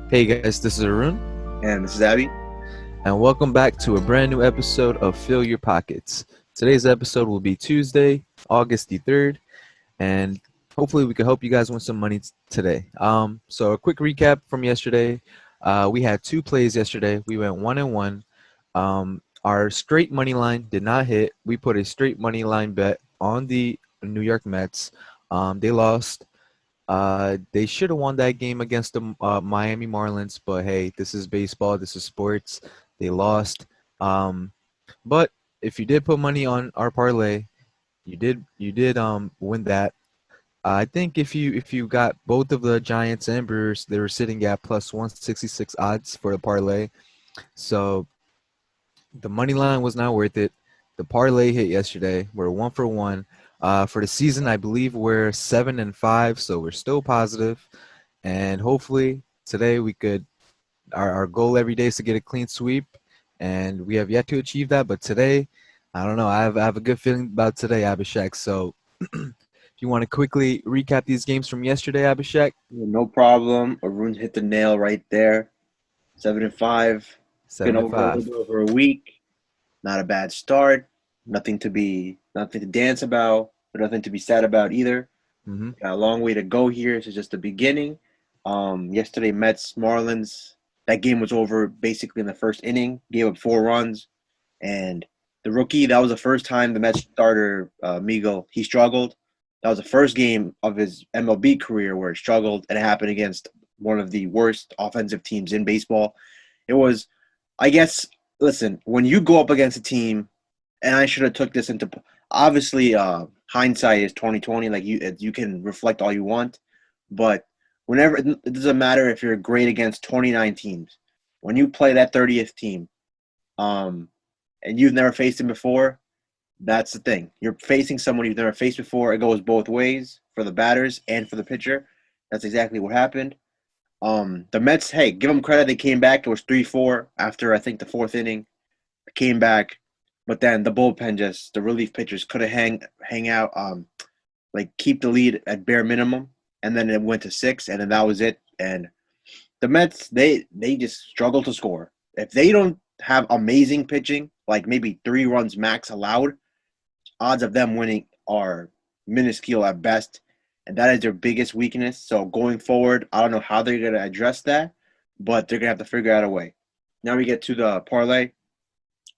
Hey guys, this is Arun, And this is Abby. and welcome back to a brand new episode of Fill Your Pockets. Today's episode will be Tuesday, August the 3rd, and hopefully we can help you guys win some money today. So a quick recap from yesterday. We had two plays yesterday. We went 1-1. Our straight money line did not hit. We put a straight money line bet on the New York Mets. They lost. They should have won that game against the Miami Marlins, but hey, this is baseball. This is sports. They lost. Um, but if you did put money on our parlay, you did win that. I think if you got both of the Giants and Brewers, they were sitting at plus 166 odds for the parlay. So the money line was not worth it. The parlay hit yesterday. We're 1 for 1. For the season, I believe we're 7-5, so we're still positive. And hopefully today we could. Our goal every day is to get a clean sweep, and we have yet to achieve that. But today, I don't know. I have a good feeling about today, Abhishek. So, if you want to quickly recap these games from yesterday, Abhishek. No problem. Arun hit the nail right there. 7-5. Been Seven and over a little five. bit over a week. Not a bad start. Nothing to dance about, but nothing to be sad about either. Mm-hmm. Got a long way to go here. This is just the beginning. Yesterday, Mets Marlins. That game was over basically in the first inning. Gave up 4 runs, and the rookie. That was the first time the Mets starter Miguel he struggled. That was the first game of his MLB career where it struggled, and it happened against one of the worst offensive teams in baseball. It was, I guess. Listen, when you go up against a team, and I should have took this into obviously hindsight is 2020. Like you can reflect all you want, but whenever it doesn't matter if you're great against 29 teams. When you play that 30th team, um, and you've never faced him before, that's the thing. You're facing someone you've never faced before. It goes both ways for the batters and for the pitcher. That's exactly what happened. The Mets, hey, give them credit. They came back. It was 3-4 after I think the fourth inning. Came back, but then the bullpen just the relief pitchers couldn't hang out, like keep the lead at bare minimum, and then it went to six, and then that was it. And the Mets, they just struggle to score. If they don't have amazing pitching, like maybe 3 runs max allowed, odds of them winning are minuscule at best, and that is their biggest weakness. So going forward, I don't know how they're gonna address that, but they're gonna have to figure out a way. Now we get to the parlay.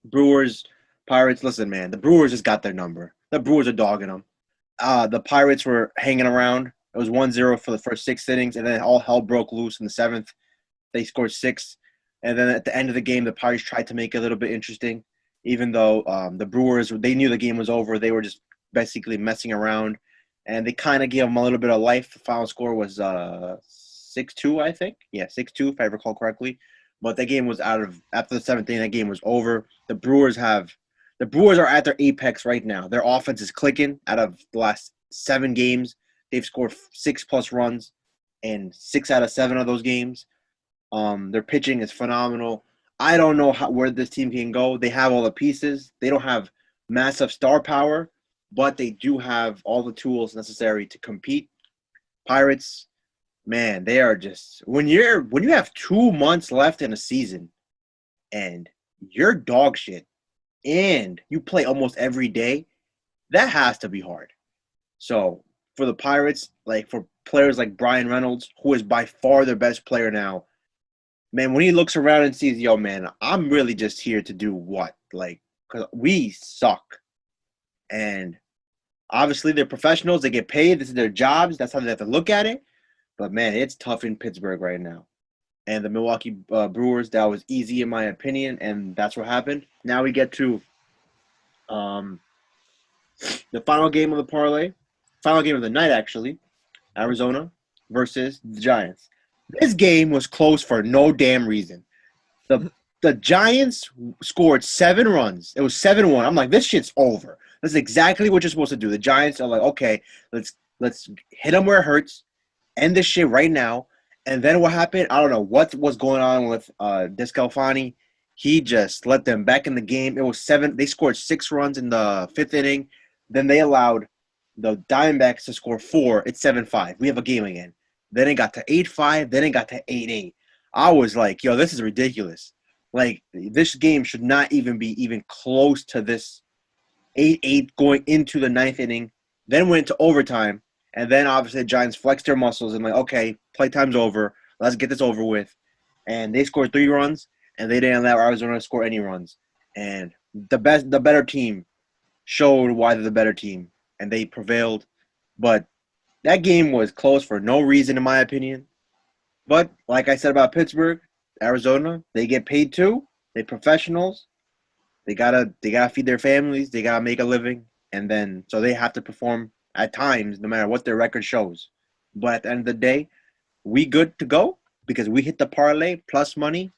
Brewers, Pirates. Listen, man, the Brewers just got their number. The Brewers are dogging them. The Pirates were hanging around. It was 1-0 for the first 6 innings, and then all hell broke loose in the seventh. They scored 6, and then at the end of the game, the Pirates tried to make it a little bit interesting, even though the Brewers, they knew the game was over. They were just basically messing around, and they kind of gave them a little bit of life. The final score was 6-2, I think. Yeah, 6-2, if I recall correctly. But that game was after the seventh inning, that game was over. The Brewers are at their apex right now. Their offense is clicking. Out of the last 7 games, they've scored 6+ runs in 6 out of 7 of those games. Their pitching is phenomenal. I don't know where this team can go. They have all the pieces. They don't have massive star power, but they do have all the tools necessary to compete. Pirates, man, they are just when you have 2 months left in a season and you're dog shit and you play almost every day, that has to be hard. So for the Pirates, like for players like Brian Reynolds, who is by far their best player now, man, when he looks around and sees, yo, man, I'm really just here to do what? Like, because we suck. And obviously they're professionals. They get paid. This is their jobs. That's how they have to look at it. But, man, it's tough in Pittsburgh right now. And the Milwaukee Brewers, that was easy in my opinion, and that's what happened. Now we get to um, the final game of the parlay, final game of the night, actually, Arizona versus the Giants. This game was close for no damn reason. The the Giants scored 7 runs. It was 7-1. I'm like, this shit's over. That's exactly what you're supposed to do. The Giants are like, okay, let's hit them where it hurts, end this shit right now. And then what happened? I don't know what was going on with Descalfani. He just let them back in the game. It was 7. They scored 6 runs in the fifth inning. Then they allowed the Diamondbacks to score 4. It's 7-5. We have a game again. Then it got to 8-5. Then it got to 8-8. I was like, yo, this is ridiculous. Like, this game should not even be even close to this 8-8 going into the ninth inning. Then went to overtime. And then obviously the Giants flexed their muscles and like, okay, playtime's over. Let's get this over with. And they scored 3 runs, and they didn't allow Arizona to score any runs. And the better team showed why they're the better team, and they prevailed. But that game was close for no reason, in my opinion. But like I said about Pittsburgh, Arizona, they get paid too. They're professionals. They gotta feed their families. They gotta make a living, and then so they have to perform at times, no matter what their record shows. But at the end of the day, we good to go because we hit the parlay plus money, Yep.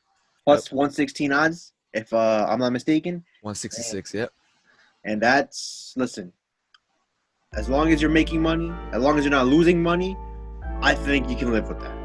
plus 116 odds, if I'm not mistaken. And, 166. Yep. and that's listen. As long as you're making money, as long as you're not losing money, I think you can live with that.